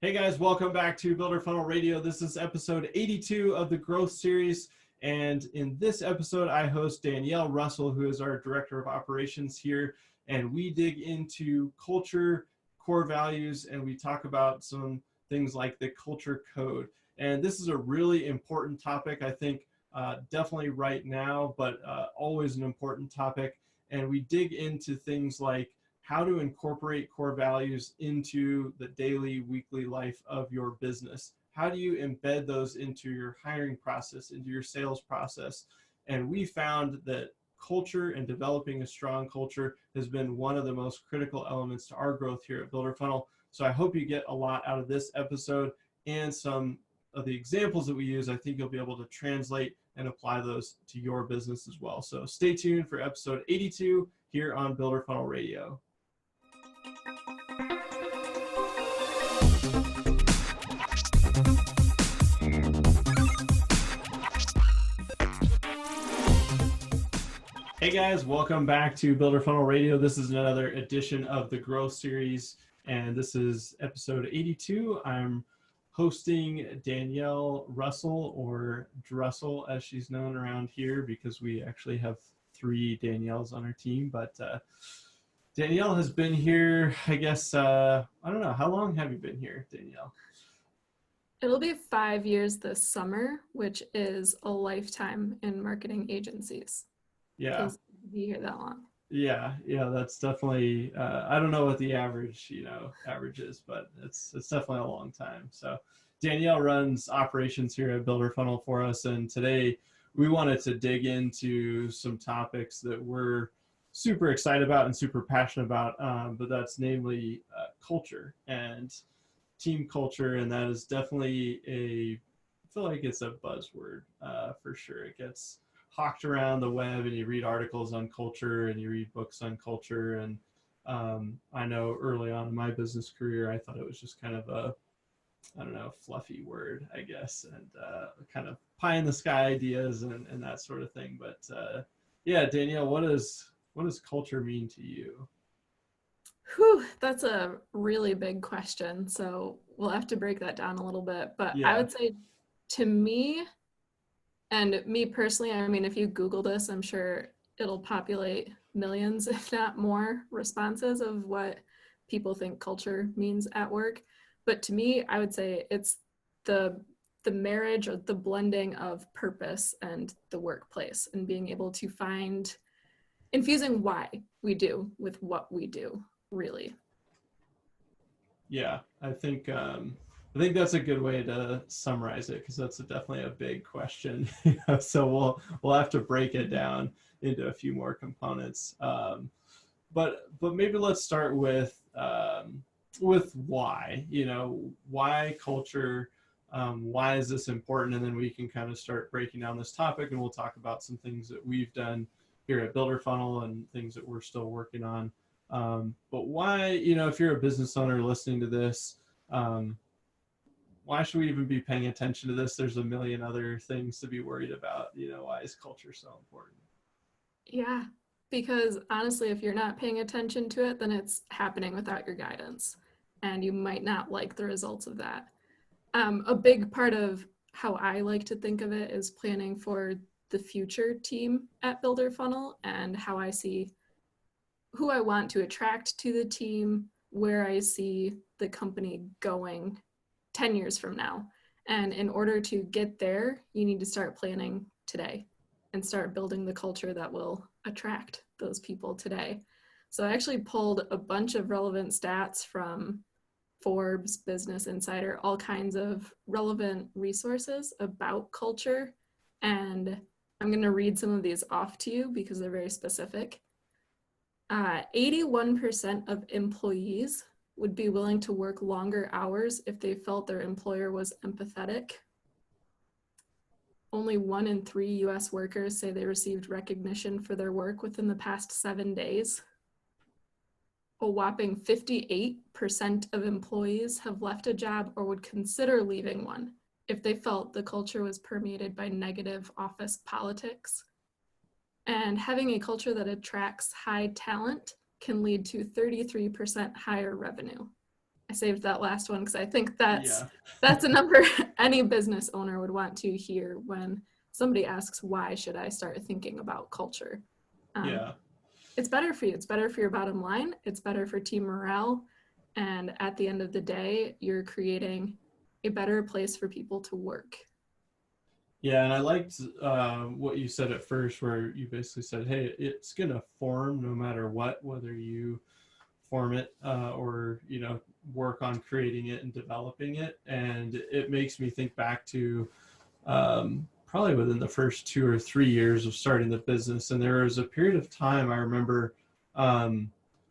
Hey guys, welcome back to Builder Funnel Radio. This is episode 82 of the Growth Series. And in this episode, I host Danielle Russell, who is our Director of Operations here. And we dig into culture, core values, and we talk about some things like the culture code. And this is a really important topic, I think, definitely right now, but always an important topic. And we dig into things like how to incorporate core values into the daily, weekly life of your business. How do you embed those into your hiring process, into your sales process? And we found that culture and developing a strong culture has been one of the most critical elements to our growth here at Builder Funnel. So I hope you get a lot out of this episode and some of the examples that we use. I think you'll be able to translate and apply those to your business as well. So stay tuned for episode 82 here on Builder Funnel Radio. Hey guys, welcome back to Builder Funnel Radio. This is another edition of the Growth Series, and this is episode 82. I'm hosting Danielle Russell, or Drussel as she's known around here, because we actually have 3 Danielles on our team. But Danielle has been here, I guess, I don't know, how long have you been here, Danielle? It'll be 5 years this summer, which is a lifetime in marketing agencies. Yeah. Feels to be here that long. Yeah, that's definitely, I don't know what the average is, but it's definitely a long time. So Danielle runs operations here at Builder Funnel for us. And today we wanted to dig into some topics that we're super excited about and super passionate about, but that's namely culture and team culture. And that is definitely I feel like it's a buzzword for sure. It gets hawked around the web, and you read articles on culture and you read books on culture. And I know early on in my business career, I thought it was just kind of a, I don't know, fluffy word, I guess, and kind of pie in the sky ideas and that sort of thing. But yeah, Danielle, what does culture mean to you? Whew, that's a really big question. So we'll have to break that down a little bit. But Yeah. I would say, to me, and me personally, I mean, if you Google this, I'm sure it'll populate millions, if not more, responses of what people think culture means at work. But to me, I would say it's the marriage or the blending of purpose and the workplace, and being able to find, infusing why we do with what we do, really. Yeah, I think that's a good way to summarize it, because that's definitely a big question. So we'll have to break it down into a few more components. But maybe let's start with why. Why culture? Why is this important? And then we can kind of start breaking down this topic, and we'll talk about some things that we've done here at Builder Funnel and things that we're still working on. But why, if you're a business owner listening to this, why should we even be paying attention to this? There's a million other things to be worried about. Why is culture so important? Yeah, because honestly, if you're not paying attention to it, then it's happening without your guidance, and you might not like the results of that. A big part of how I like to think of it is planning for the future team at Builder Funnel, and how I see who I want to attract to the team, where I see the company going 10 years from now. And in order to get there, you need to start planning today and start building the culture that will attract those people today. So I actually pulled a bunch of relevant stats from Forbes, Business Insider, all kinds of relevant resources about culture. And I'm going to read some of these off to you because they're very specific. 81% of employees would be willing to work longer hours if they felt their employer was empathetic. Only 1 in 3 US workers say they received recognition for their work within the past 7 days. A whopping 58% of employees have left a job or would consider leaving one if they felt the culture was permeated by negative office politics. And having a culture that attracts high talent can lead to 33% higher revenue. I saved that last one because I think Yeah. that's a number any business owner would want to hear when somebody asks, why should I start thinking about culture? Yeah. It's better for you. It's better for your bottom line. It's better for team morale. And at the end of the day, you're creating a better place for people to work. Yeah, and I liked what you said at first, where you basically said, "Hey, it's gonna form no matter what, whether you form it or work on creating it and developing it." And it makes me think back to probably within the first 2 or 3 years of starting the business, and there was a period of time I remember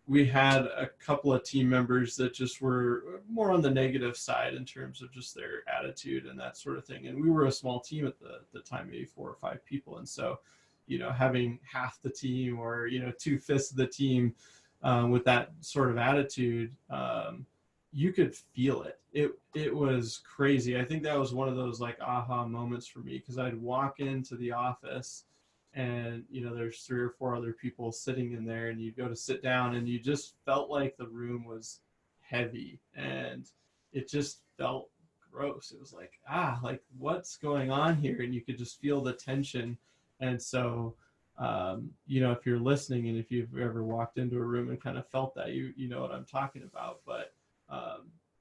we had a couple of team members that just were more on the negative side in terms of just their attitude and that sort of thing. And we were a small team at the time, maybe 4 or 5 people. And so, having half the team or, 2/5 of the team with that sort of attitude, you could feel it. It was crazy. I think that was one of those like aha moments for me, because I'd walk into the office and there's 3 or 4 other people sitting in there, and you go to sit down and you just felt like the room was heavy and it just felt gross. It was like, like what's going on here? And you could just feel the tension. And so if you're listening and if you've ever walked into a room and kind of felt that, you know what I'm talking about. But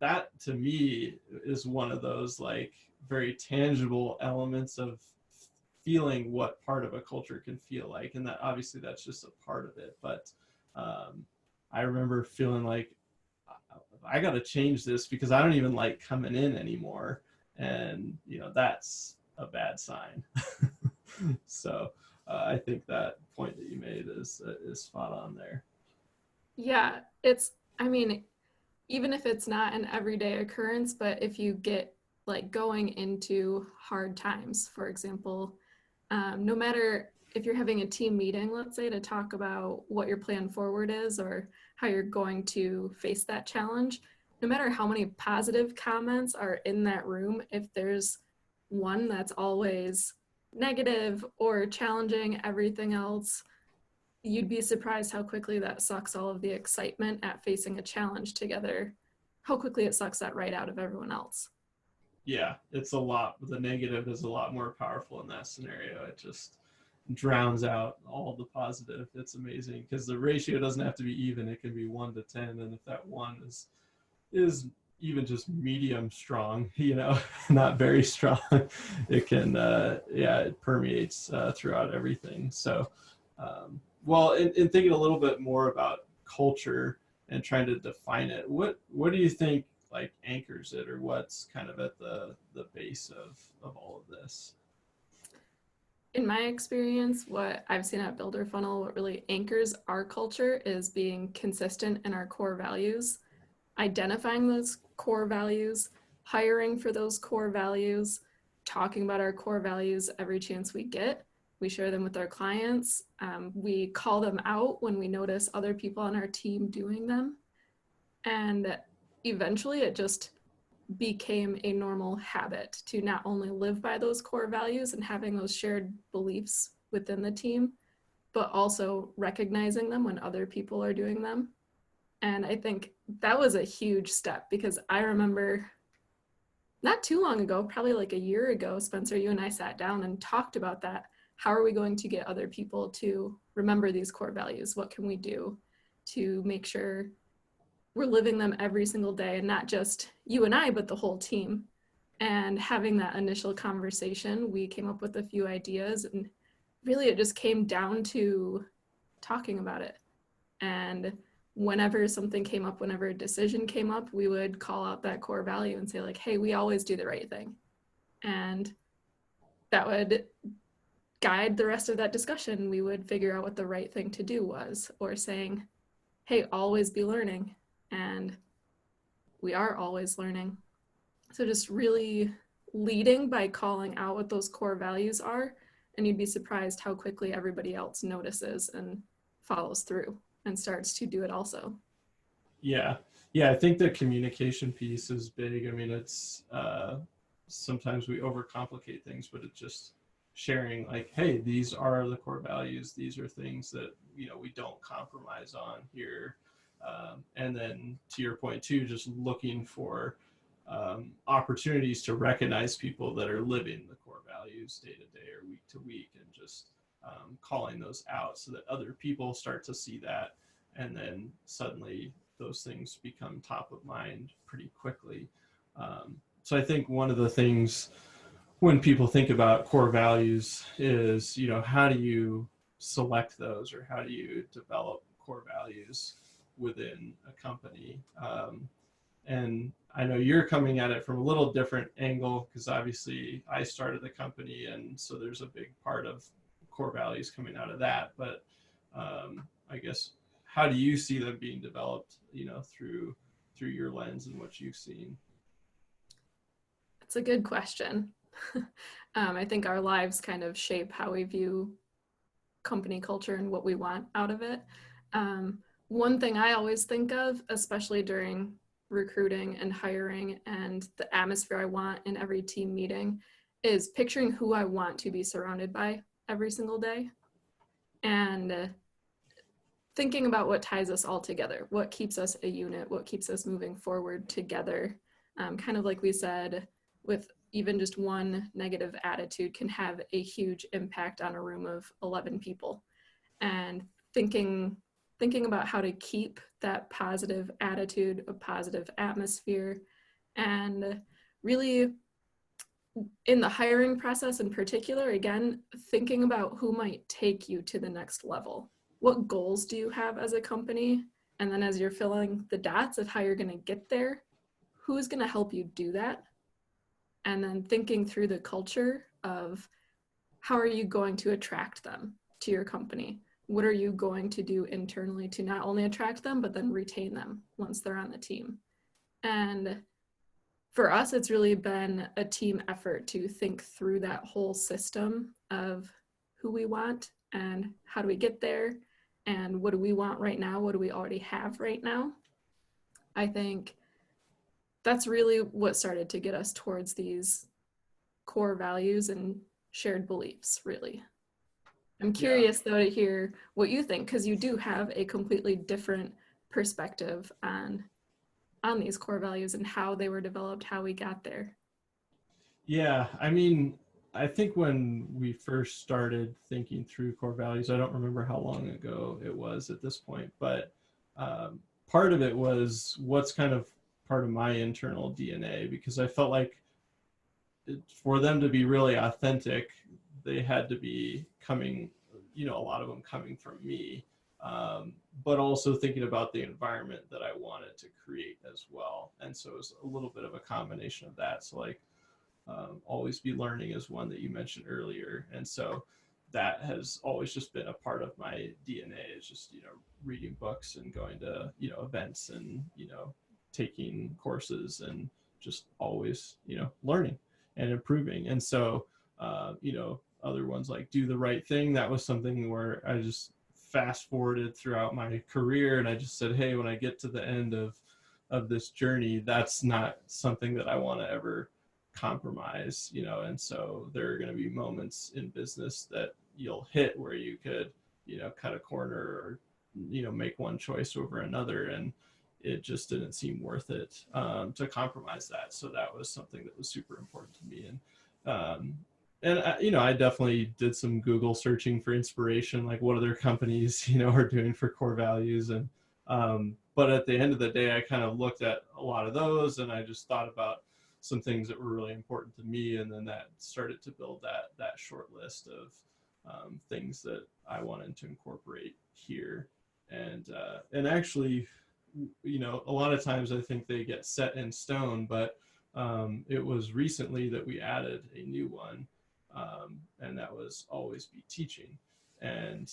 that to me is one of those like very tangible elements of feeling what part of a culture can feel like. And that obviously that's just a part of it. But I remember feeling like I got to change this because I don't even like coming in anymore. And, that's a bad sign. So I think that point that you made is spot on there. Yeah, I mean, even if it's not an everyday occurrence, but if you get like going into hard times, for example, no matter if you're having a team meeting, let's say, to talk about what your plan forward is or how you're going to face that challenge, no matter how many positive comments are in that room, if there's one that's always negative or challenging everything else, you'd be surprised how quickly that sucks all of the excitement at facing a challenge together, how quickly it sucks that right out of everyone else. Yeah, it's a lot. The negative is a lot more powerful in that scenario. It just drowns out all the positive. It's amazing because the ratio doesn't have to be even. It can be 1 to 10, and if that one is even just medium strong, not very strong, it can it permeates throughout everything. So well, in thinking a little bit more about culture and trying to define it, what do you think like anchors it, or what's kind of at the base of all of this? In my experience, what I've seen at Builder Funnel, what really anchors our culture is being consistent in our core values, identifying those core values, hiring for those core values, talking about our core values every chance we get. We share them with our clients. We call them out when we notice other people on our team doing them. And eventually it just became a normal habit to not only live by those core values and having those shared beliefs within the team, but also recognizing them when other people are doing them. And I think that was a huge step, because I remember not too long ago, probably like a year ago, Spencer, you and I sat down and talked about that. How are we going to get other people to remember these core values? What can we do to make sure we're living them every single day, and not just you and I, but the whole team? And having that initial conversation, we came up with a few ideas, and really it just came down to talking about it. And whenever something came up, whenever a decision came up, we would call out that core value and say like, hey, we always do the right thing. And that would guide the rest of that discussion. We would figure out what the right thing to do was, or saying, hey, always be learning. And we are always learning. So just really leading by calling out what those core values are, and you'd be surprised how quickly everybody else notices and follows through and starts to do it also. Yeah. I think the communication piece is big. I mean, it's sometimes we overcomplicate things, but it's just sharing like, hey, these are the core values. These are things that we don't compromise on here. And then to your point too, just looking for opportunities to recognize people that are living the core values day to day or week to week, and just calling those out so that other people start to see that, and then suddenly those things become top of mind pretty quickly. So I think one of the things when people think about core values is, how do you select those, or how do you develop core values within a company? And I know you're coming at it from a little different angle, because obviously I started the company, and so there's a big part of core values coming out of that. But I guess, how do you see them being developed, through your lens and what you've seen? It's a good question. I think our lives kind of shape how we view company culture and what we want out of it. One thing I always think of, especially during recruiting and hiring and the atmosphere I want in every team meeting, is picturing who I want to be surrounded by every single day, and thinking about what ties us all together, what keeps us a unit, what keeps us moving forward together. Kind of like we said, with even just one negative attitude can have a huge impact on a room of 11 people. And thinking about how to keep that positive attitude, a positive atmosphere, and really in the hiring process in particular, again, thinking about who might take you to the next level. What goals do you have as a company? And then as you're filling the dots of how you're going to get there, who's going to help you do that? And then thinking through the culture of how are you going to attract them to your company? What are you going to do internally to not only attract them, but then retain them once they're on the team? And for us, it's really been a team effort to think through that whole system of who we want and how do we get there, and what do we want right now? What do we already have right now? I think that's really what started to get us towards these core values and shared beliefs, really. I'm curious, though, to hear what you think, because you do have a completely different perspective on these core values and how they were developed, how we got there. Yeah, I mean, I think when we first started thinking through core values, I don't remember how long ago it was at this point, but part of it was what's kind of part of my internal DNA, because I felt like for them to be really authentic, they had to be coming, a lot of them coming from me, but also thinking about the environment that I wanted to create as well. And so it was a little bit of a combination of that. So like, always be learning is one that you mentioned earlier. And so that has always just been a part of my DNA, is just, reading books and going to, events and, taking courses and just always, learning and improving. And so, other ones like do the right thing. That was something where I just fast forwarded throughout my career. And I just said, hey, when I get to the end of this journey, that's not something that I want to ever compromise, and so there are going to be moments in business that you'll hit where you could, cut a corner or, make one choice over another, and it just didn't seem worth it to compromise that. So that was something that was super important to me. And I definitely did some Google searching for inspiration, like what other companies, are doing for core values. And but at the end of the day, I kind of looked at a lot of those, and I just thought about some things that were really important to me, and then that started to build that short list of things that I wanted to incorporate here. And actually, a lot of times I think they get set in stone, but it was recently that we added a new one, and that was always be teaching. And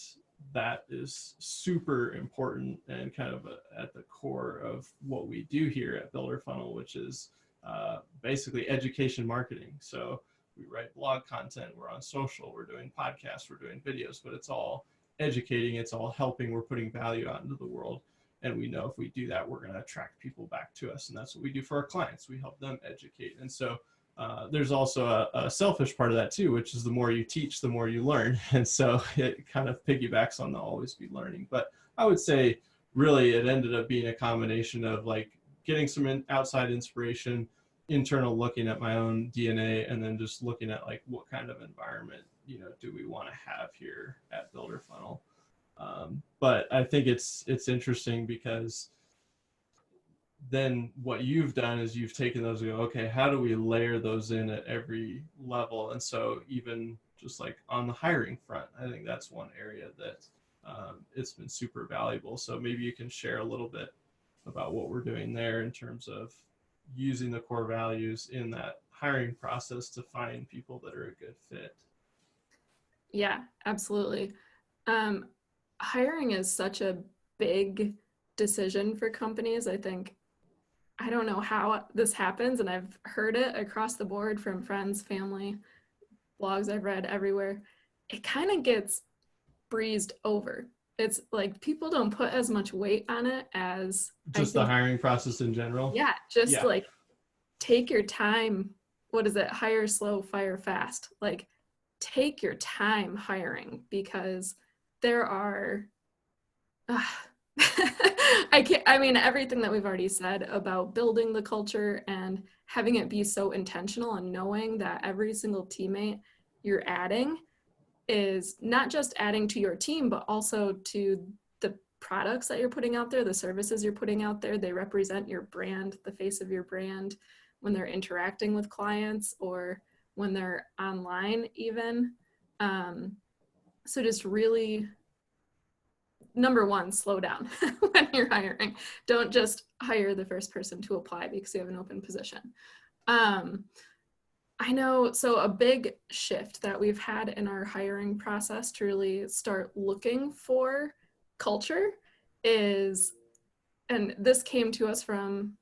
that is super important and kind of at the core of what we do here at Builder Funnel, which is basically education marketing. So we write blog content, we're on social, we're doing podcasts, we're doing videos, but it's all educating, it's all helping, we're putting value out into the world. And we know if we do that, we're going to attract people back to us. And that's what we do for our clients. We help them educate. And so there's also a selfish part of that too, which is the more you teach, the more you learn. And so it kind of piggybacks on the always be learning. But I would say really it ended up being a combination of like getting some outside inspiration, internal looking at my own DNA, and then just looking at like what kind of environment, you know, do we want to have here at Builder Funnel. But I think it's interesting because then what you've done is you've taken those and go, okay, how do we layer those in at every level? And so even just like on the hiring front, I think that's one area that it's been super valuable. So maybe you can share a little bit about what we're doing there in terms of using the core values in that hiring process to find people that are a good fit. Yeah, absolutely. Hiring is such a big decision for companies. I don't know how this happens, and I've heard it across the board from friends, family, blogs I've read everywhere. It kind of gets breezed over. It's like people don't put as much weight on it as just the hiring process in general. Yeah, just yeah. like take your time. What is it? Hire slow, fire fast. Like take your time hiring, because there are I mean, everything that we've already said about building the culture and having it be so intentional, and knowing that every single teammate you're adding is not just adding to your team, but also to the products that you're putting out there, the services you're putting out there. They represent your brand, the face of your brand, when they're interacting with clients or when they're online even. So just really, number one, slow down when you're hiring. Don't just hire the first person to apply because you have an open position. I know, so a big shift that we've had in our hiring process to really start looking for culture is, and this came to us from,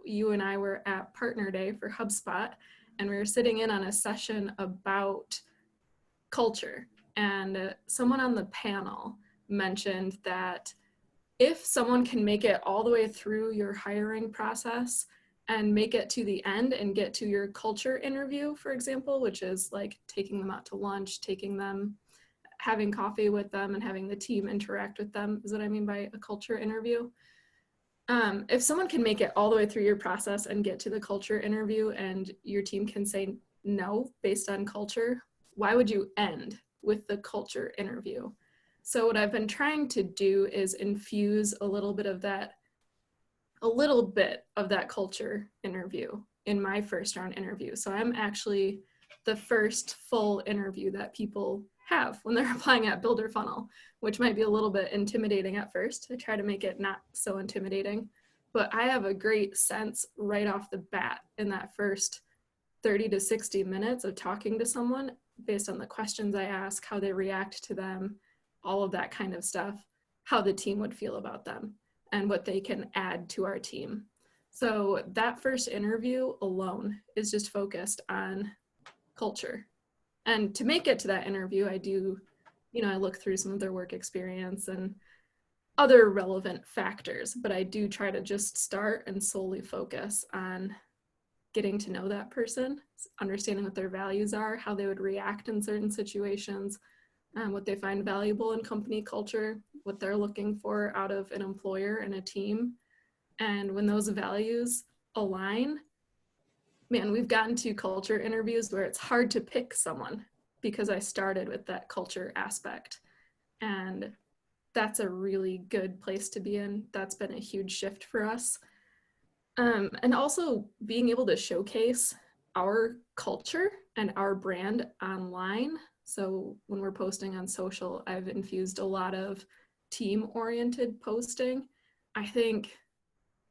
you and I were at Partner Day for HubSpot, and we were sitting in on a session about culture. And someone on the panel mentioned that if someone can make it all the way through your hiring process and make it to the end and get to your culture interview, for example, which is like taking them out to lunch, taking them, having coffee with them, and having the team interact with them, is what I mean by a culture interview. If someone can make it all the way through your process and get to the culture interview and your team can say no based on culture, why would you end with the culture interview? So what I've been trying to do is infuse a little bit of that culture interview in my first round interview. So I'm actually the first full interview that people have when they're applying at Builder Funnel, which might be a little bit intimidating at first. I try to make it not so intimidating, but I have a great sense right off the bat in that first 30 to 60 minutes of talking to someone based on the questions I ask, how they react to them, all of that kind of stuff, how the team would feel about them and what they can add to our team. So that first interview alone is just focused on culture. And to make it to that interview, I do, I look through some of their work experience and other relevant factors, but I do try to just start and solely focus on getting to know that person, understanding what their values are, how they would react in certain situations, what they find valuable in company culture, what they're looking for out of an employer and a team. And when those values align, man, we've gotten to culture interviews where it's hard to pick someone because I started with that culture aspect. And that's a really good place to be in. That's been a huge shift for us. And also being able to showcase our culture and our brand online. So when we're posting on social, I've infused a lot of team-oriented posting. I think,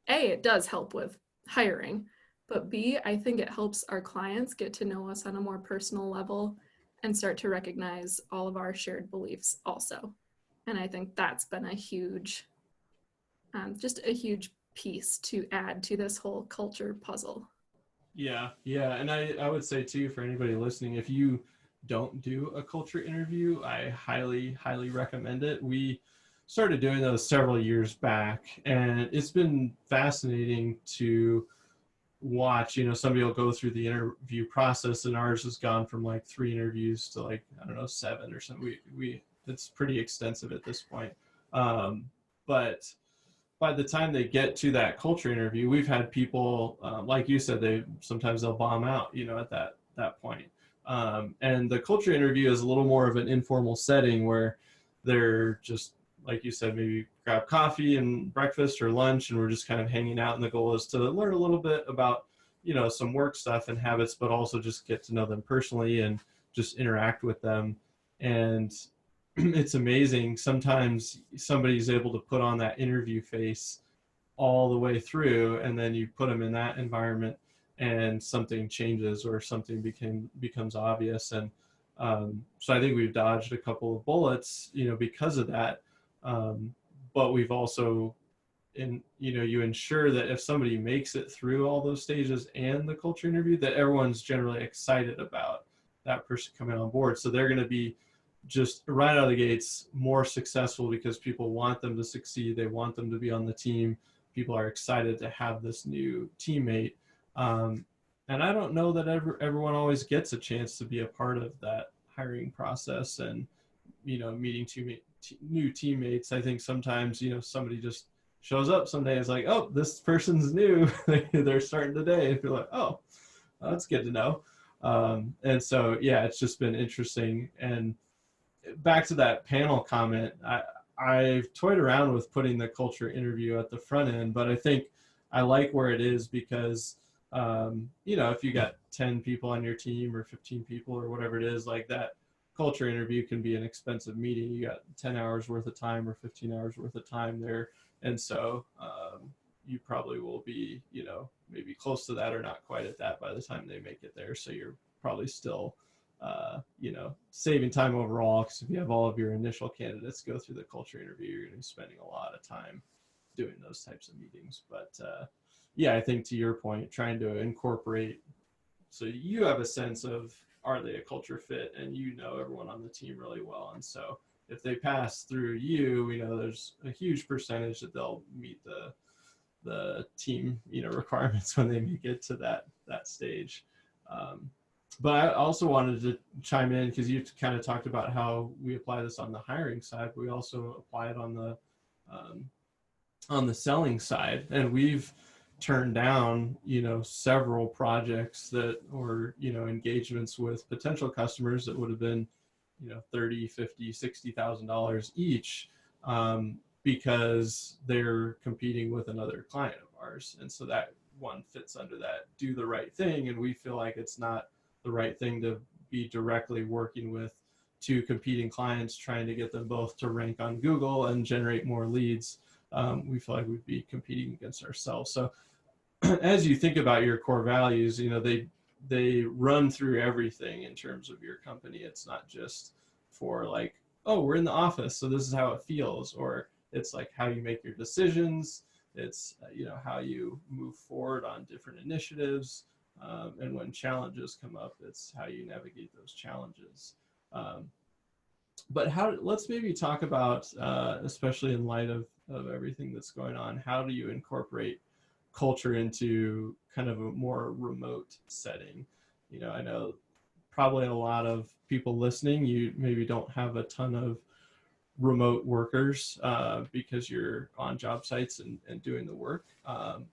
A, it does help with hiring, but B, I think it helps our clients get to know us on a more personal level and start to recognize all of our shared beliefs also. And I think that's been a huge, just a huge piece to add to this whole culture puzzle. Yeah. And I would say too, for anybody listening, if you don't do a culture interview, I highly, highly recommend it. We started doing those several years back, and it's been fascinating to watch. Somebody will go through the interview process, and ours has gone from like 3 interviews to like, I don't know, 7 or something. We it's pretty extensive at this point. but by the time they get to that culture interview, we've had people, like you said, sometimes they'll bomb out, at that point. And the culture interview is a little more of an informal setting where they're just, like you said, maybe grab coffee and breakfast or lunch, and we're just kind of hanging out. And the goal is to learn a little bit about, some work stuff and habits, but also just get to know them personally and just interact with them. And it's amazing. Sometimes somebody's able to put on that interview face all the way through, and then you put them in that environment and something changes or something becomes obvious. And so I think we've dodged a couple of bullets, because of that. But we've also, you ensure that if somebody makes it through all those stages and the culture interview, that everyone's generally excited about that person coming on board. So they're going to be just right out of the gates more successful because people want them to succeed. They want them to be on the team. People are excited to have this new teammate. And I don't know that everyone always gets a chance to be a part of that hiring process and, meeting new teammates. I think sometimes, somebody just shows up someday. It's like, oh, this person's new. They're starting today. And you're like, oh, that's good to know. And so, yeah, it's just been interesting. And back to that panel comment, I've toyed around with putting the culture interview at the front end, but I think I like where it is because, if you got 10 people on your team or 15 people or whatever it is, like that culture interview can be an expensive meeting. You got 10 hours worth of time or 15 hours worth of time there. And so you probably will be, maybe close to that or not quite at that by the time they make it there. So you're probably still saving time overall, because if you have all of your initial candidates go through the culture interview, you're going to be spending a lot of time doing those types of meetings. But yeah, I think to your point, trying to incorporate, so you have a sense of, are they a culture fit, and everyone on the team really well. And so if they pass through you, there's a huge percentage that they'll meet the team, requirements when they make it to that stage. But I also wanted to chime in because you kind of talked about how we apply this on the hiring side. But we also apply it on the selling side, and we've turned down, several projects that or engagements with potential customers that would have been, $30,000, $50,000, $60,000 each, because they're competing with another client of ours, and so that one fits under that do the right thing, and we feel like it's not the right thing to be directly working with two competing clients, trying to get them both to rank on Google and generate more leads. We feel like we'd be competing against ourselves. So as you think about your core values, they run through everything in terms of your company. It's not just for like, oh, we're in the office, so this is how it feels, or it's like how you make your decisions. It's how you move forward on different initiatives. And when challenges come up, it's how you navigate those challenges. But let's maybe talk about, especially in light of everything that's going on, how do you incorporate culture into kind of a more remote setting? I know probably a lot of people listening, you maybe don't have a ton of remote workers because you're on job sites and doing the work.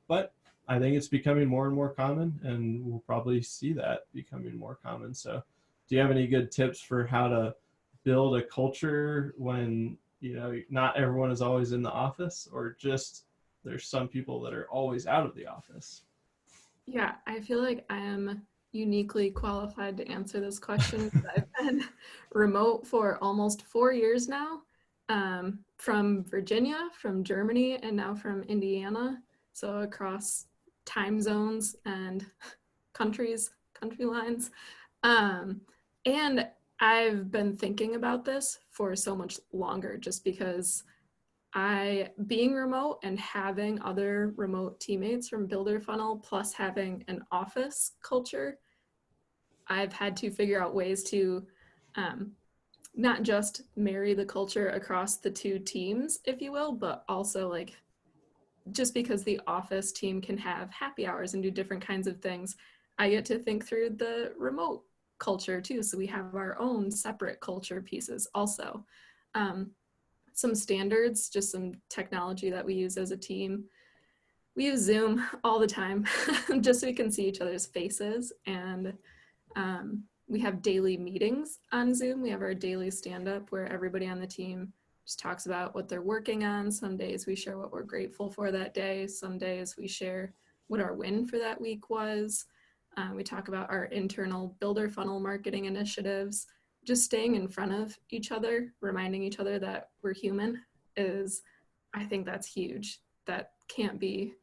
But I think it's becoming more and more common, and we'll probably see that becoming more common. So do you have any good tips for how to build a culture when, not everyone is always in the office, or just there's some people that are always out of the office? Yeah, I feel like I am uniquely qualified to answer this question because I've been remote for almost 4 years now, from Virginia, from Germany, and now from Indiana. So across time zones and country lines. And I've been thinking about this for so much longer, just because being remote and having other remote teammates from Builder Funnel, plus having an office culture, I've had to figure out ways to not just marry the culture across the two teams, if you will, but also like, just because the office team can have happy hours and do different kinds of things, I get to think through the remote culture too. So we have our own separate culture pieces also. some standards, just some technology that we use as a team. We use Zoom all the time just so we can see each other's faces. And we have daily meetings on Zoom. We have our daily stand-up where everybody on the team just talks about what they're working on. Some days we share what we're grateful for that day. Some days we share what our win for that week was. We talk about our internal builder funnel marketing initiatives. Just staying in front of each other, reminding each other that we're human I think that's huge. That can't be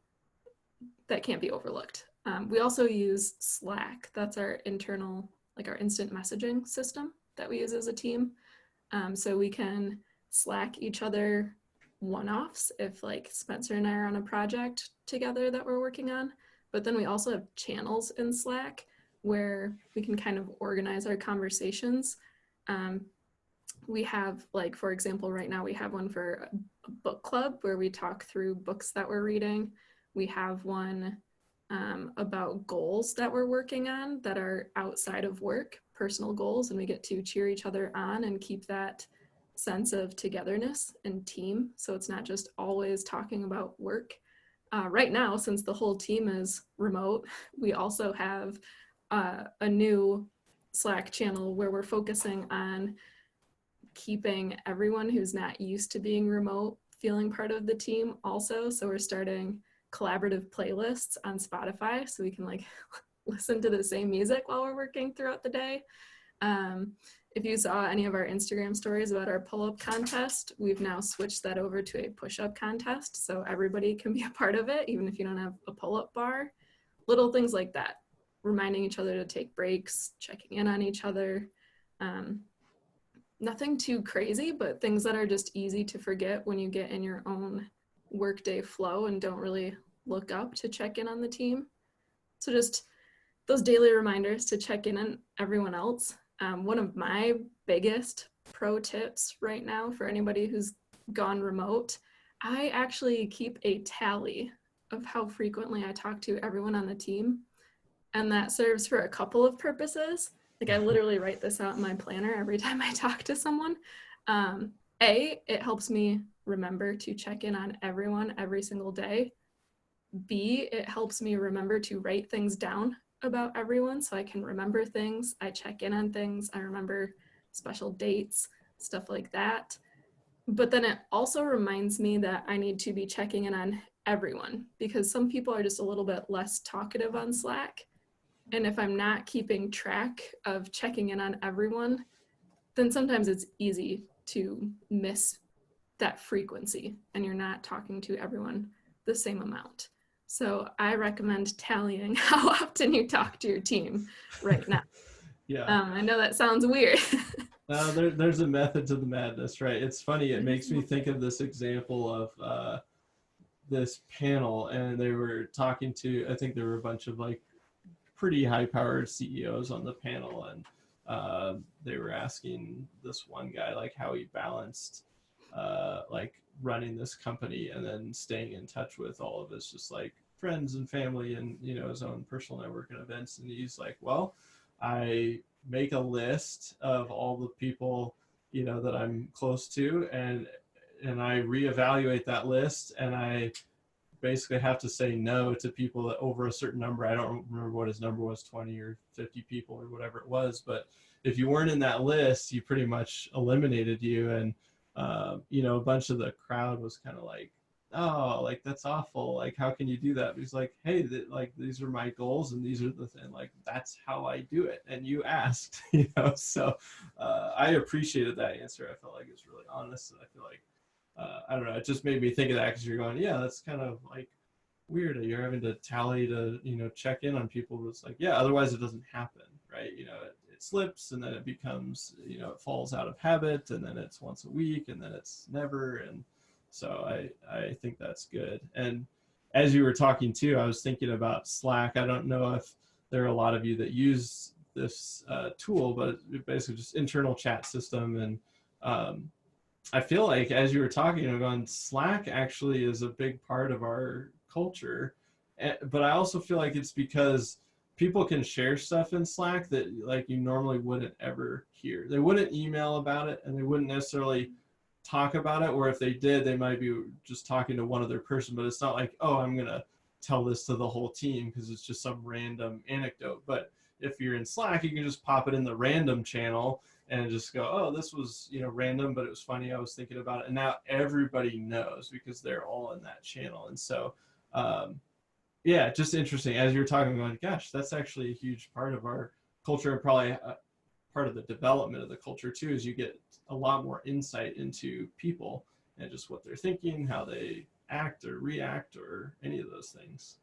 overlooked. We also use Slack. That's our internal, like our instant messaging system that we use as a team. So we can Slack each other one-offs if like Spencer and I are on a project together that we're working on. But then we also have channels in Slack where we can kind of organize our conversations. We have, like, for example, right now we have one for a book club where we talk through books that we're reading. We have one about goals that we're working on that are outside of work, personal goals, and we get to cheer each other on and keep that sense of togetherness and team. So it's not just always talking about work. Right now, since the whole team is remote, we also have a new Slack channel where we're focusing on keeping everyone who's not used to being remote feeling part of the team also. So we're starting collaborative playlists on Spotify so we can like listen to the same music while we're working throughout the day. If you saw any of our Instagram stories about our pull-up contest, we've now switched that over to a push-up contest so everybody can be a part of it, even if you don't have a pull-up bar. Little things like that, reminding each other to take breaks, checking in on each other. Nothing too crazy, but things that are just easy to forget when you get in your own workday flow and don't really look up to check in on the team. So just those daily reminders to check in on everyone else. One of my biggest pro tips right now for anybody who's gone remote, I actually keep a tally of how frequently I talk to everyone on the team. And that serves for a couple of purposes. Like I literally write this out in my planner every time I talk to someone. It helps me remember to check in on everyone every single day. B, it helps me remember to write things down about everyone so I can remember things. I check in on things. I remember special dates, stuff like that. But then it also reminds me that I need to be checking in on everyone because some people are just a little bit less talkative on Slack. And if I'm not keeping track of checking in on everyone, then sometimes it's easy to miss that frequency and you're not talking to everyone the same amount. So I recommend tallying how often you talk to your team right now. Yeah. I know that sounds weird. There's a method to the madness, right? It's funny. It makes me think of this example of this panel, and they were talking to, I think there were a bunch of like pretty high-powered CEOs on the panel, and they were asking this one guy like how he balanced like running this company and then staying in touch with all of his just like friends and family and his own personal network and events. And he's like, well, I make a list of all the people that I'm close to, and I reevaluate that list, and I basically have to say no to people that over a certain number. I don't remember what his number was, 20 or 50 people or whatever it was, but if you weren't in that list, you pretty much eliminated you. And a bunch of the crowd was kind of like, oh, like that's awful, like how can you do that? But he's like, hey, like these are my goals and these are like that's how I do it, and you asked. So I appreciated that answer. I felt like it's really honest, and I feel like I don't know, it just made me think of that because you're going, yeah, that's kind of like weird. You're having to tally to check in on people. It's like, yeah, otherwise it doesn't happen, right? It slips, and then it becomes it falls out of habit, and then it's once a week, and then it's never. And so I think that's good. And as you were talking too, I was thinking about Slack. I don't know if there are a lot of you that use this tool, but it's basically just internal chat system. And I feel like as you were talking, I'm going, Slack actually is a big part of our culture. But I also feel like it's because people can share stuff in Slack that like you normally wouldn't ever hear. They wouldn't email about it, and they wouldn't necessarily talk about it, or if they did, they might be just talking to one other person, but it's not like, oh, I'm going to tell this to the whole team because it's just some random anecdote. But if you're in Slack, you can just pop it in the random channel and just go, oh, this was, random, but it was funny. I was thinking about it. And now everybody knows because they're all in that channel. And so, yeah, just interesting. As you're talking, going, gosh, that's actually a huge part of our culture, and probably part of the development of the culture too, is you get a lot more insight into people and just what they're thinking, how they act or react, or any of those things.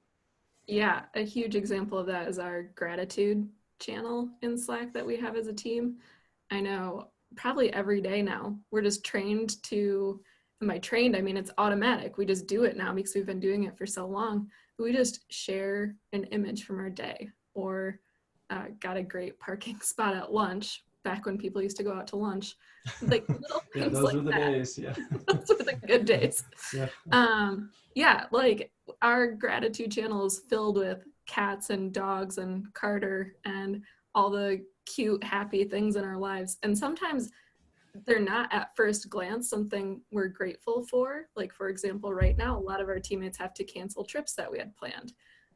Yeah, a huge example of that is our gratitude channel in Slack that we have as a team. I know probably every day now, we're just trained to, and by trained, I mean it's automatic. We just do it now because we've been doing it for so long. We just share an image from our day, or got a great parking spot at lunch back when people used to go out to lunch. Like little Yeah, things those like were the that. days. Yeah. Those were the good days. Yeah. Yeah, like our gratitude channel is filled with cats and dogs and Carter and all the cute, happy things in our lives. And sometimes they're not at first glance something we're grateful for. Like, for example, right now, a lot of our teammates have to cancel trips that we had planned.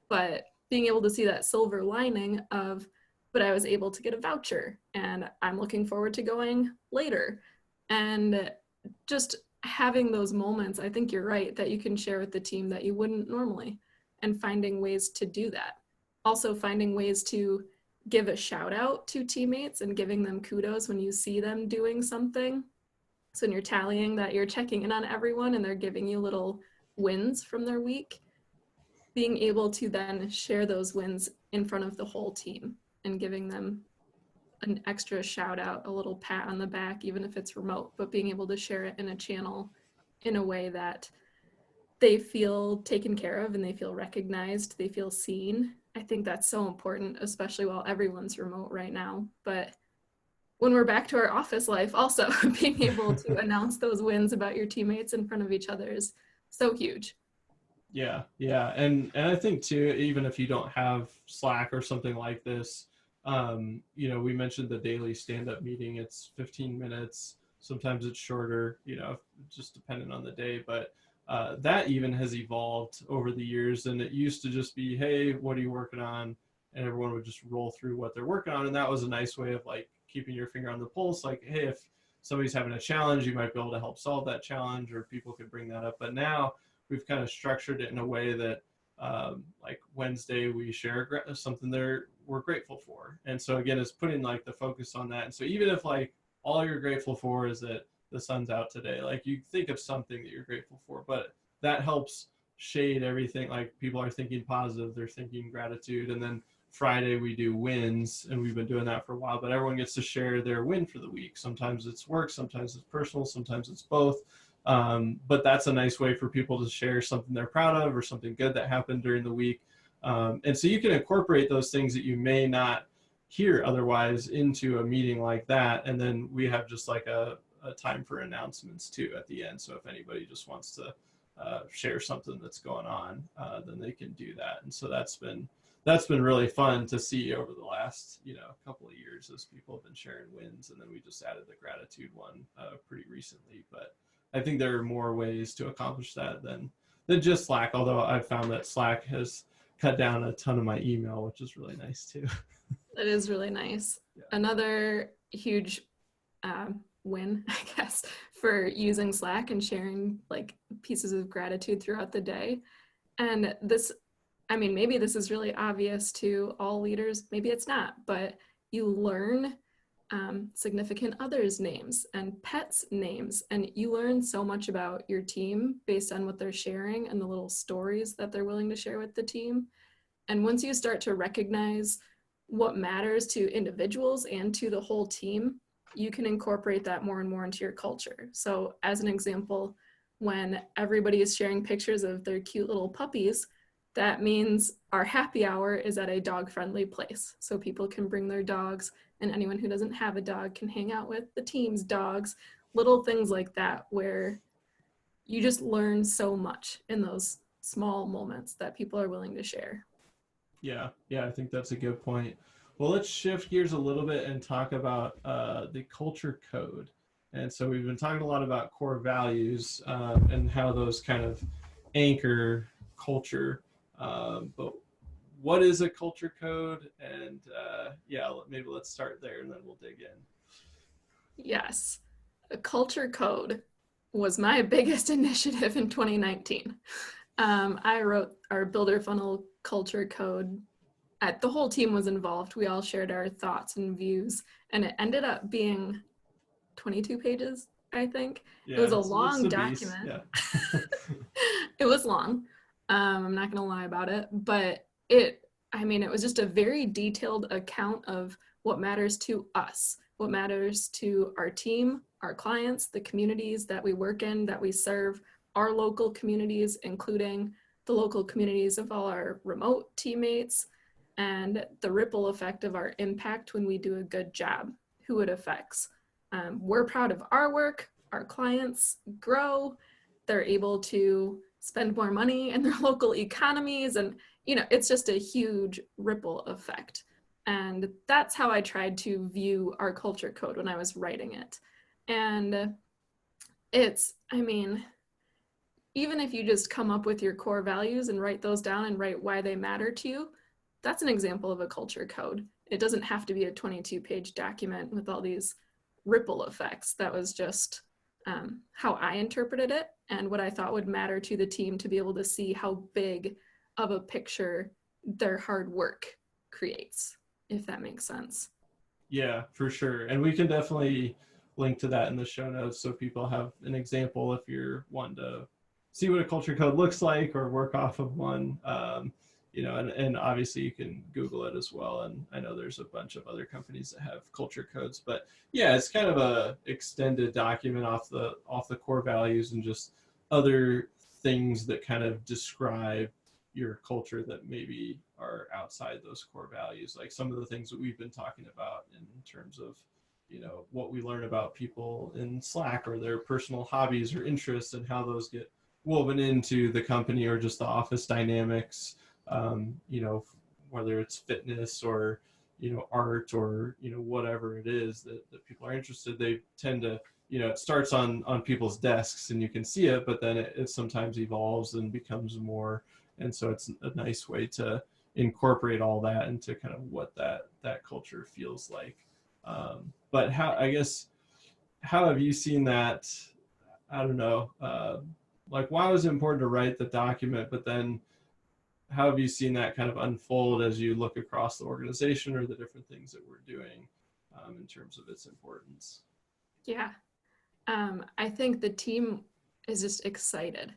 But being able to see that silver lining of, but I was able to get a voucher and I'm looking forward to going later. And just having those moments, I think you're right, that you can share with the team that you wouldn't normally, and finding ways to do that. Also finding ways to give a shout out to teammates and giving them kudos when you see them doing something. So when you're tallying that, you're checking in on everyone and they're giving you little wins from their week, being able to then share those wins in front of the whole team and giving them an extra shout out, a little pat on the back, even if it's remote, but being able to share it in a channel in a way that they feel taken care of and they feel recognized, they feel seen. I think that's so important, especially while everyone's remote right now. But when we're back to our office life, also being able to announce those wins about your teammates in front of each other is so huge. Yeah, yeah, and I think too, even if you don't have Slack or something like this, we mentioned the daily stand-up meeting. It's 15 minutes. Sometimes it's shorter, just depending on the day. But that even has evolved over the years. And it used to just be, hey, what are you working on? And everyone would just roll through what they're working on. And that was a nice way of like keeping your finger on the pulse. Like, hey, if somebody's having a challenge, you might be able to help solve that challenge, or people could bring that up. But now we've kind of structured it in a way that like Wednesday we share something we're grateful for. And so again, it's putting like the focus on that. And so even if like all you're grateful for is that the sun's out today, like you think of something that you're grateful for, but that helps shade everything. Like people are thinking positive, they're thinking gratitude. And then Friday we do wins, and we've been doing that for a while, but everyone gets to share their win for the week. Sometimes it's work, sometimes it's personal, sometimes it's both. But that's a nice way for people to share something they're proud of or something good that happened during the week. And so you can incorporate those things that you may not hear otherwise into a meeting like that. And then we have just like a time for announcements too at the end. So if anybody just wants to share something that's going on, then they can do that. And so that's been really fun to see over the last couple of years as people have been sharing wins. And then we just added the gratitude one pretty recently. But I think there are more ways to accomplish that than just Slack, although I've found that Slack has cut down a ton of my email, which is really nice too. It is really nice. Yeah. Another huge win, I guess, for using Slack and sharing like pieces of gratitude throughout the day. And this, I mean, maybe this is really obvious to all leaders, maybe it's not, but you learn significant others' names and pets' names, and you learn so much about your team based on what they're sharing and the little stories that they're willing to share with the team. And once you start to recognize what matters to individuals and to the whole team, you can incorporate that more and more into your culture. So as an example, when everybody is sharing pictures of their cute little puppies, that means our happy hour is at a dog-friendly place. So people can bring their dogs, and anyone who doesn't have a dog can hang out with the team's dogs, little things like that, where you just learn so much in those small moments that people are willing to share. Yeah, I think that's a good point. Well, let's shift gears a little bit and talk about the culture code. And so we've been talking a lot about core values and how those kind of anchor culture. But what is a culture code? And yeah, maybe let's start there and then we'll dig in. Yes, a culture code was my biggest initiative in 2019. I wrote our builder funnel culture code. The whole team was involved. We all shared our thoughts and views, and it ended up being 22 pages, I think. Yeah, it was a it's long a beast. document. Yeah. It was long. I'm not gonna lie about it, but I mean, it was just a very detailed account of what matters to us, what matters to our team, our clients, the communities that we work in, that we serve, our local communities, including the local communities of all our remote teammates, and the ripple effect of our impact when we do a good job, who it affects. We're proud of our work, our clients grow, they're able to spend more money in their local economies, and it's just a huge ripple effect. And that's how I tried to view our culture code when I was writing it. And I mean, even if you just come up with your core values and write those down and write why they matter to you, that's an example of a culture code. It doesn't have to be a 22-page document with all these ripple effects. That was just how I interpreted it and what I thought would matter to the team to be able to see how big of a picture their hard work creates, if that makes sense. Yeah, for sure. And we can definitely link to that in the show notes so people have an example if you're wanting to see what a culture code looks like or work off of one. And obviously you can Google it as well. And I know there's a bunch of other companies that have culture codes, but yeah, it's kind of a extended document off the core values and just other things that kind of describe your culture that maybe are outside those core values, like some of the things that we've been talking about in terms of what we learn about people in Slack or their personal hobbies or interests and how those get woven into the company or just the office dynamics. Whether it's fitness or art or whatever it is that people are interested, they tend to it starts on people's desks and you can see it, but then it sometimes evolves and becomes more. And so it's a nice way to incorporate all that into kind of what that culture feels like. But how have you seen that? I don't know. Like, why was it important to write the document, but then how have you seen that kind of unfold as you look across the organization or the different things that we're doing in terms of its importance? Yeah. I think the team is just excited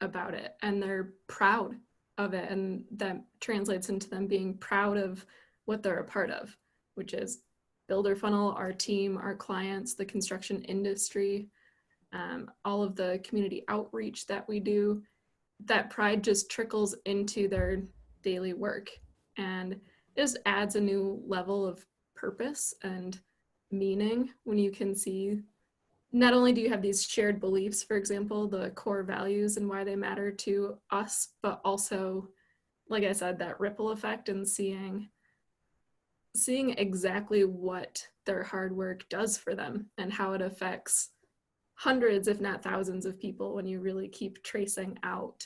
about it and they're proud of it, and that translates into them being proud of what they're a part of, which is Builder Funnel, our team, our clients, the construction industry, all of the community outreach that we do. That pride just trickles into their daily work, and it just adds a new level of purpose and meaning when you can see not only do you have these shared beliefs, for example, the core values and why they matter to us, but also, like I said, that ripple effect and seeing exactly what their hard work does for them and how it affects hundreds, if not thousands of people when you really keep tracing out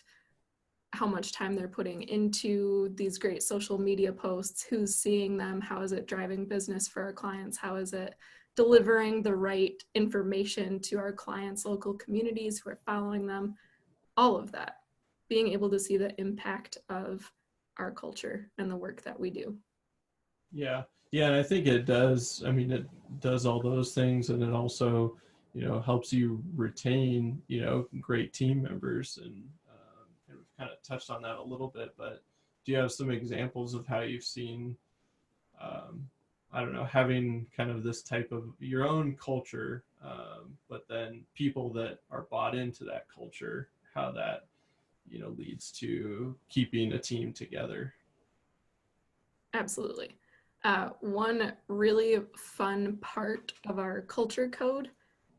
how much time they're putting into these great social media posts, who's seeing them, how is it driving business for our clients, how is it delivering the right information to our clients' local communities who are following them, all of that, being able to see the impact of our culture and the work that we do. Yeah, and I think it does. I mean, it does all those things, and it also, helps you retain, great team members, and we've kind of touched on that a little bit. But do you have some examples of how you've seen, I don't know, having kind of this type of your own culture, but then people that are bought into that culture, how that, leads to keeping a team together? Absolutely. One really fun part of our culture code,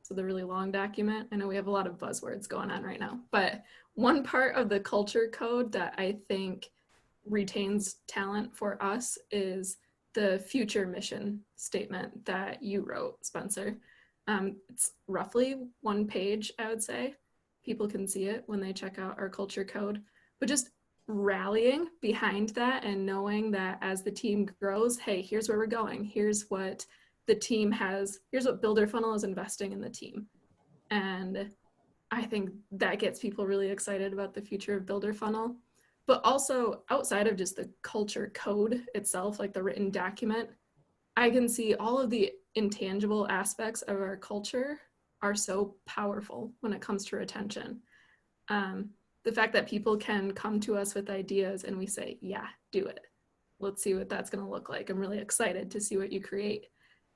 so the really long document, I know we have a lot of buzzwords going on right now, but one part of the culture code that I think retains talent for us is the future mission statement that you wrote, Spencer. It's roughly 1 page, I would say. People can see it when they check out our culture code, but just rallying behind that and knowing that as the team grows, hey, here's where we're going. Here's what the team has, here's what Builder Funnel is investing in the team. And I think that gets people really excited about the future of Builder Funnel. But also outside of just the culture code itself, like the written document, I can see all of the intangible aspects of our culture are so powerful when it comes to retention. The fact that people can come to us with ideas and we say, yeah, do it. Let's see what that's going to look like. I'm really excited to see what you create.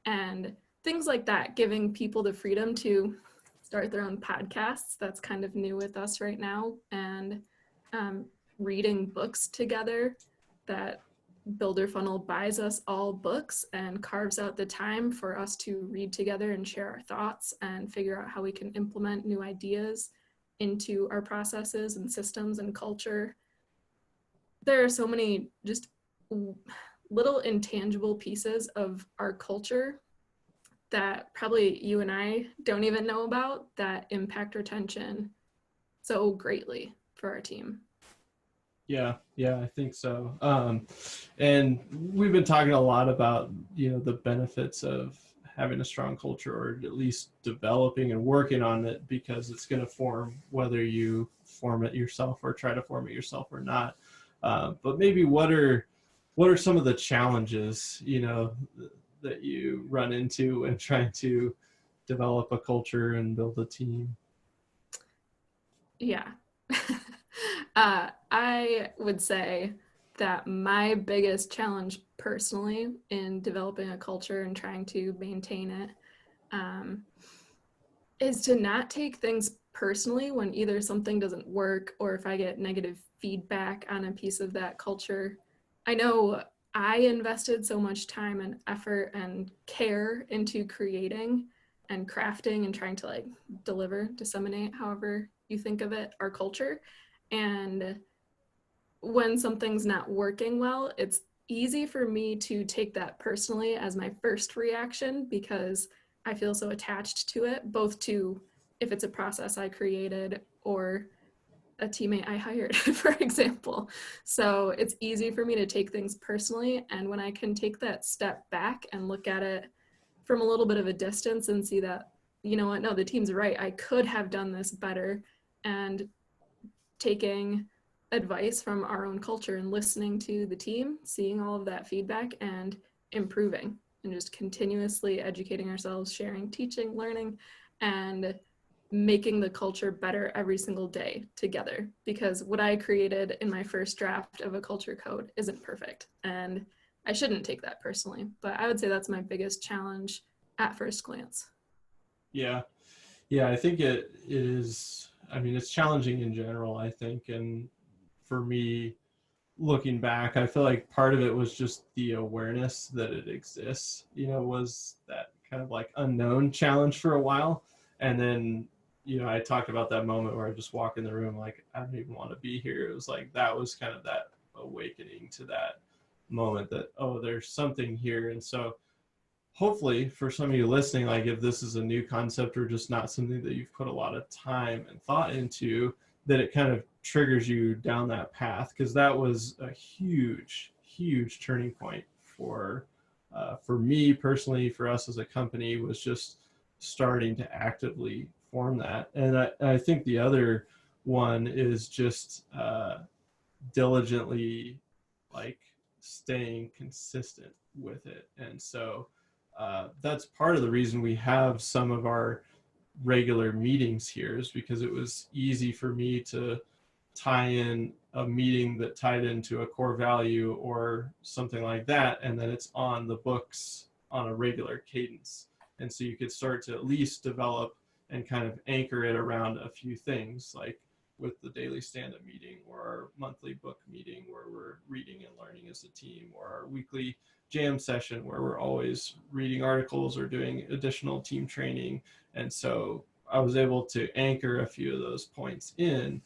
And things like that, giving people the freedom to start their own podcasts. That's kind of new with us right now. And reading books together, that Builder Funnel buys us all books and carves out the time for us to read together and share our thoughts and figure out how we can implement new ideas into our processes and systems and culture. There are so many just little intangible pieces of our culture that probably you and I don't even know about that impact retention so greatly for our team. Yeah, I think so. And we've been talking a lot about, the benefits of having a strong culture, or at least developing and working on it, because it's going to form whether you form it yourself or try to form it yourself or not. But maybe what are some of the challenges, that you run into when trying to develop a culture and build a team? Yeah. I would say that my biggest challenge personally in developing a culture and trying to maintain it is to not take things personally when either something doesn't work or if I get negative feedback on a piece of that culture. I know I invested so much time and effort and care into creating and crafting and trying to disseminate, however you think of it, our culture. And when something's not working well, it's easy for me to take that personally as my first reaction because I feel so attached to it, both to if it's a process I created or a teammate I hired, for example. So it's easy for me to take things personally. And when I can take that step back and look at it from a little bit of a distance and see that, you know what, no, the team's right. I could have done this better. And taking advice from our own culture and listening to the team, seeing all of that feedback and improving and just continuously educating ourselves, sharing, teaching, learning, and making the culture better every single day together. Because what I created in my first draft of a culture code isn't perfect. And I shouldn't take that personally, but I would say that's my biggest challenge at first glance. Yeah, I think it is. I mean, it's challenging in general, I think. And for me, looking back, I feel like part of it was just the awareness that it exists, was that kind of like unknown challenge for a while. And then, I talked about that moment where I just walk in the room, like, I don't even want to be here. It was like, that was kind of that awakening to that moment that, oh, there's something here. And so hopefully for some of you listening, like if this is a new concept or just not something that you've put a lot of time and thought into, that it kind of triggers you down that path, because that was a huge turning point for me personally, for us as a company, was just starting to actively form that. And I think the other one is just diligently like staying consistent with it. And so that's part of the reason we have some of our regular meetings here, is because it was easy for me to tie in a meeting that tied into a core value or something like that, and then it's on the books on a regular cadence. And so you could start to at least develop and kind of anchor it around a few things, like with the daily stand-up meeting or our monthly book meeting where we're reading and learning as a team, or our weekly jam session where we're always reading articles or doing additional team training. And so I was able to anchor a few of those points in.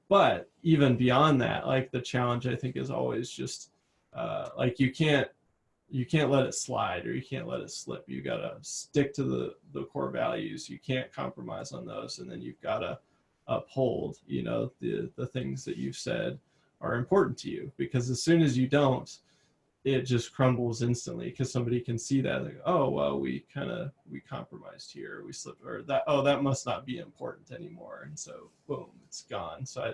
But even beyond that, like the challenge, I think, is always just like you can't you can't let it slide, or you can't let it slip. You got to stick to the core values. You can't compromise on those. And then you've got to uphold, the things that you've said are important to you, because as soon as you don't, it just crumbles instantly, because somebody can see that, like, oh, well, we compromised here, we slipped, or that must not be important anymore. And so boom, it's gone. So I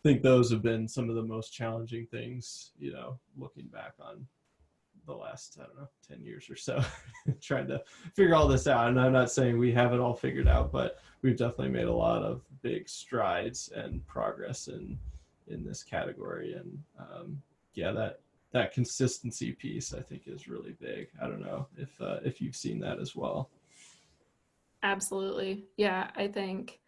think those have been some of the most challenging things, looking back on the last, 10 years or so, trying to figure all this out. And I'm not saying we have it all figured out, but we've definitely made a lot of big strides and progress in this category. And that consistency piece, I think, is really big. I don't know if you've seen that as well. Absolutely. Yeah, I think,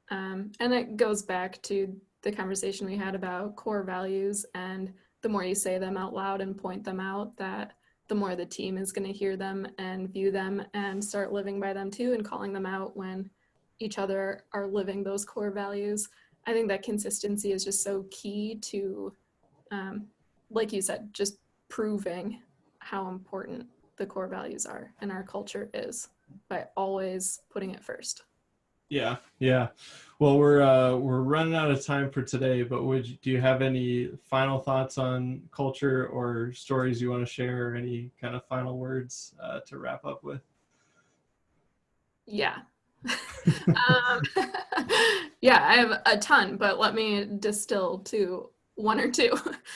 and it goes back to the conversation we had about core values, and the more you say them out loud and point them out, that the more the team is going to hear them and view them and start living by them too, and calling them out when each other are living those core values. I think that consistency is just so key to, like you said, just proving how important the core values are and our culture is, by always putting it first. Yeah. Well, we're running out of time for today, but do you have any final thoughts on culture or stories you want to share, or any kind of final words to wrap up with? Yeah. Yeah, I have a ton, but let me distill to one or two.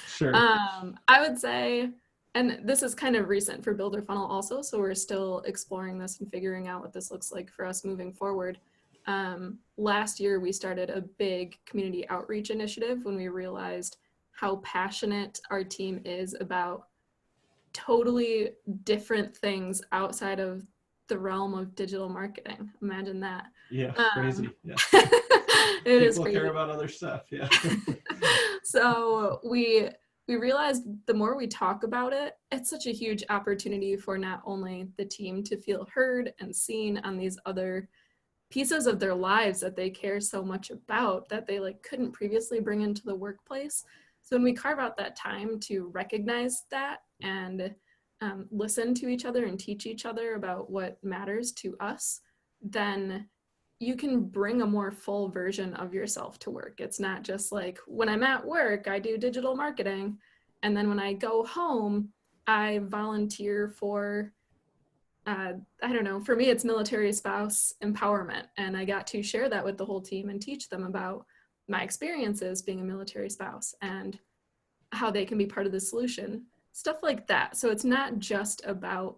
Sure. I would say, and this is kind of recent for Builder Funnel also, so we're still exploring this and figuring out what this looks like for us moving forward. Last year, we started a big community outreach initiative when we realized how passionate our team is about totally different things outside of the realm of digital marketing. Imagine that. Yeah, crazy. Yeah. It is crazy. People care about other stuff. Yeah. So we realized the more we talk about it, it's such a huge opportunity for not only the team to feel heard and seen on these other pieces of their lives that they care so much about, that they couldn't previously bring into the workplace. So when we carve out that time to recognize that and listen to each other and teach each other about what matters to us, then you can bring a more full version of yourself to work. It's not just like, when I'm at work, I do digital marketing, and then when I go home, I volunteer for, I don't know, for me, it's military spouse empowerment. And I got to share that with the whole team and teach them about my experiences being a military spouse and how they can be part of the solution, stuff like that. So it's not just about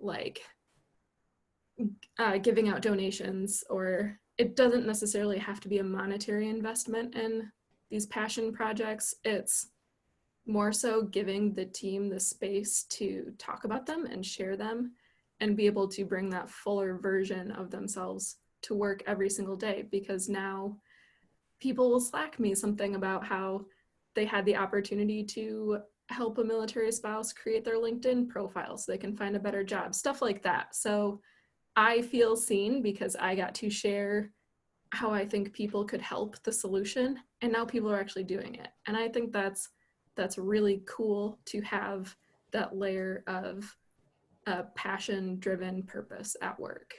giving out donations, or it doesn't necessarily have to be a monetary investment in these passion projects. It's more so giving the team the space to talk about them and share them and be able to bring that fuller version of themselves to work every single day. Because now people will Slack me something about how they had the opportunity to help a military spouse create their LinkedIn profile so they can find a better job, stuff like that. So I feel seen because I got to share how I think people could help the solution, and now people are actually doing it. And I think that's really cool to have that layer of passion-driven purpose at work.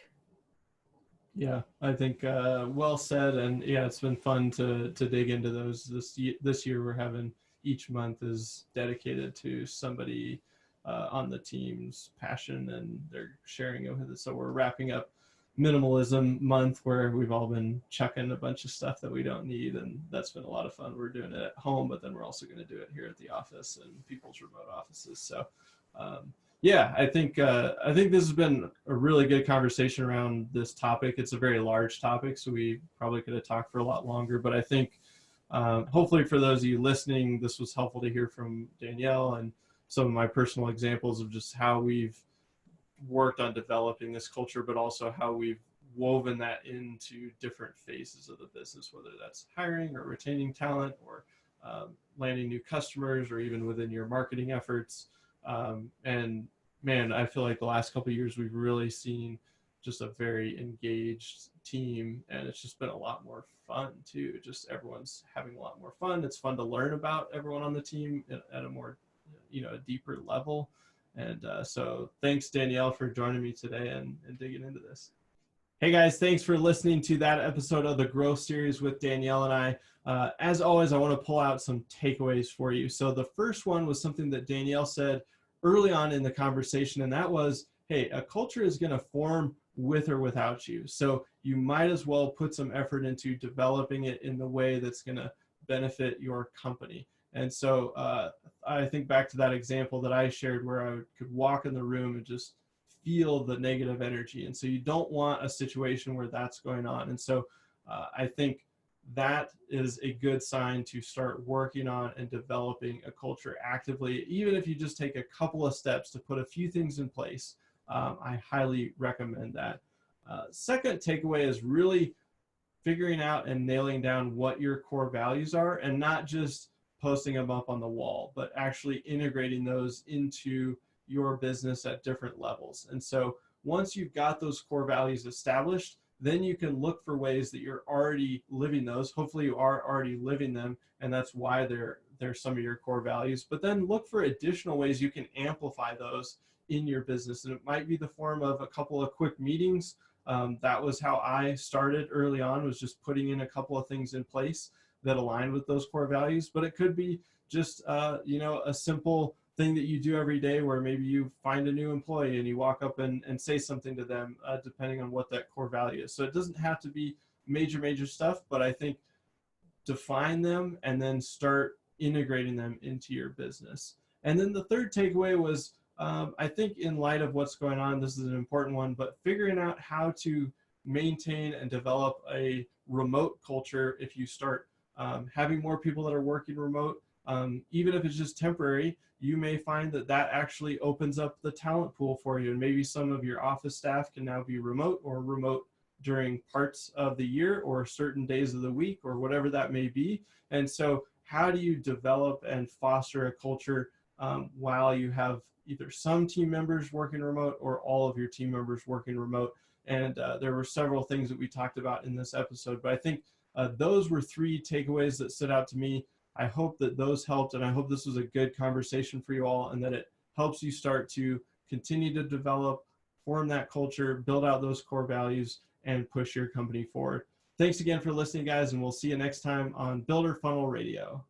Yeah, I think well said. And yeah, it's been fun to dig into those. This year we're having, each month is dedicated to somebody on the team's passion, and they're sharing it with us. So we're wrapping up minimalism month, where we've all been chucking a bunch of stuff that we don't need, and that's been a lot of fun. We're doing it at home, but then we're also going to do it here at the office and people's remote offices. So yeah, I think this has been a really good conversation around this topic. It's a very large topic, so we probably could have talked for a lot longer, but I think hopefully for those of you listening, this was helpful to hear from Danielle and some of my personal examples of just how we've worked on developing this culture, but also how we've woven that into different phases of the business, whether that's hiring or retaining talent, or landing new customers, or even within your marketing efforts. And man, I feel like the last couple of years we've really seen just a very engaged team, and it's just been a lot more fun too. Just everyone's having a lot more fun. It's fun to learn about everyone on the team at a more, a deeper level. And so thanks, Danielle, for joining me today and digging into this. Hey guys, thanks for listening to that episode of the Growth Series with Danielle and I. As always, I want to pull out some takeaways for you. So the first one was something that Danielle said early on in the conversation, and that was, hey, a culture is going to form with or without you. So you might as well put some effort into developing it in the way that's going to benefit your company. And so I think back to that example that I shared where I could walk in the room and just feel the negative energy. And so you don't want a situation where that's going on. And so I think that is a good sign to start working on and developing a culture actively, even if you just take a couple of steps to put a few things in place. I highly recommend that. Second takeaway is really figuring out and nailing down what your core values are, and not just posting them up on the wall, but actually integrating those into your business at different levels. And so once you've got those core values established, then you can look for ways that you're already living those. Hopefully you are already living them, and that's why they're some of your core values. But then look for additional ways you can amplify those in your business. And it might be the form of a couple of quick meetings. That was how I started early on, was just putting in a couple of things in place that align with those core values. But it could be just a simple thing that you do every day, where maybe you find a new employee and you walk up and say something to them, depending on what that core value is. So it doesn't have to be major stuff, but I think define them and then start integrating them into your business. And then the third takeaway was, I think in light of what's going on, this is an important one, but figuring out how to maintain and develop a remote culture. If you start having more people that are working remote, even if it's just temporary, you may find that that actually opens up the talent pool for you. And maybe some of your office staff can now be remote, or remote during parts of the year or certain days of the week, or whatever that may be. And so how do you develop and foster a culture while you have either some team members working remote or all of your team members working remote? And there were several things that we talked about in this episode, but I think those were three takeaways that stood out to me. I hope that those helped, and I hope this was a good conversation for you all, and that it helps you start to continue to develop, form that culture, build out those core values, and push your company forward. Thanks again for listening, guys, and we'll see you next time on Builder Funnel Radio.